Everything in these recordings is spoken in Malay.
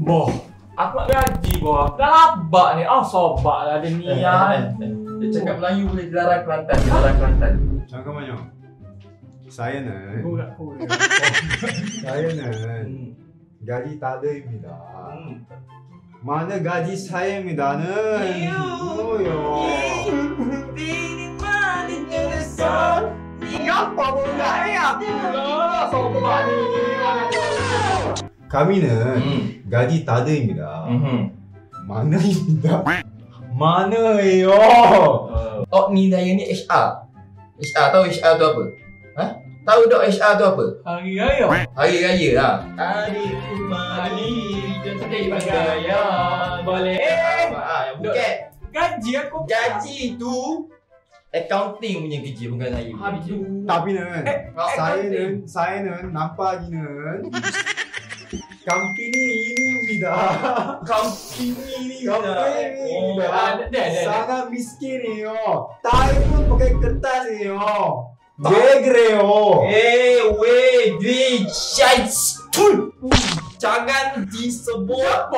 Boh, aku nak gaji boh. Dah labak ni. Sobak lah dia ni. Dia cakap Melayu boleh dilarang Kelantan. Dilarang Kelantan. 잠깐만요. 사연은 Kurat. 사연은 가지 따드입니다. mana gaji 사연입니다는 뭐요? Ngapa budak ni aku lah. Sobak ni. 가미는 가지 따드입니다. 만화입니다. 만화예요. Oh ni saya ni HR. HR tahu HR tu apa? Ha? Tahu tak HR tu apa? Hari raya. Hari raya lah. Hari kembali cantik bergaya. Boleh. Yang bukan. Gaji aku. Gaji tu accounting punya kerja bukan saya. Aduh. 따비는 accounting. 사연은 남빠지는 깜삐니입니다. Company 사나 미스kin이에요. 따위는 pakai kertas이에요. 왜 그래요? weh, duit syais. Jangan disebut.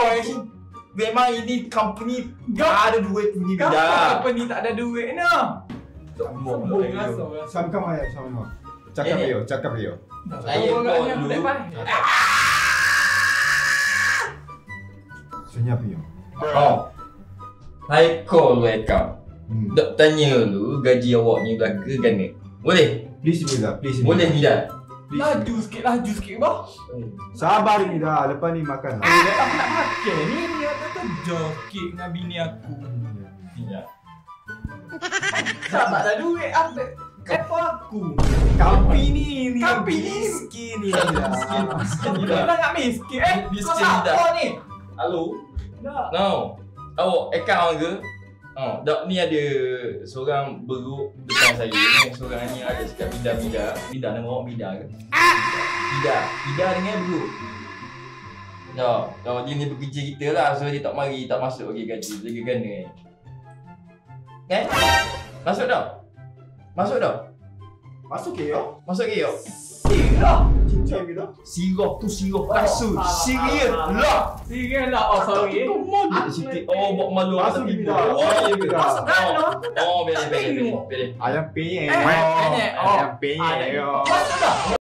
Memang ini company tak ada duit punya Kenapa bidang. company tak ada duit ni? 잠깐만요. 잠깐만요. Saya pun dulu. senyapnya. Oh. Hai call welcome. Dok tanya dulu gaji awak ni berapa kan? Boleh? Please. Boleh tidak? Laju sikit bah. 사발입니다. lepas ni makan. Aku nak makan ni. Dia kata joki dengan bini aku. Tidak. Tak ada duit. Apa aku? 깜삐니 ini 깜삐니. miskin ini. Miskin Kita tidak. nak miskin. Miskin Kau tidak. siapa ni? Halo? Tak. No. Awak account ke? Oh, dak ni ada seorang beruk depan saya ni. Seorang ni ada cakap bida. Bida nama awak bida ke? Bida dengan beruk. No, dia ni bekerja kita lah. So dia tak masuk lagi gaji. Lagi ganda ni. Kan? Masuk dah? masuk ya? Masuk ke yuk? Sirah. 진짜입니다. Sirap tu sirap kasut. Serius lah. Sirah lah. Oh, sorry. Siti, buat malu Masuk입니다. masuk입니다. Masuk dalam. Biar. ayam penyet. penyet. ayam penyet. Masuk dah.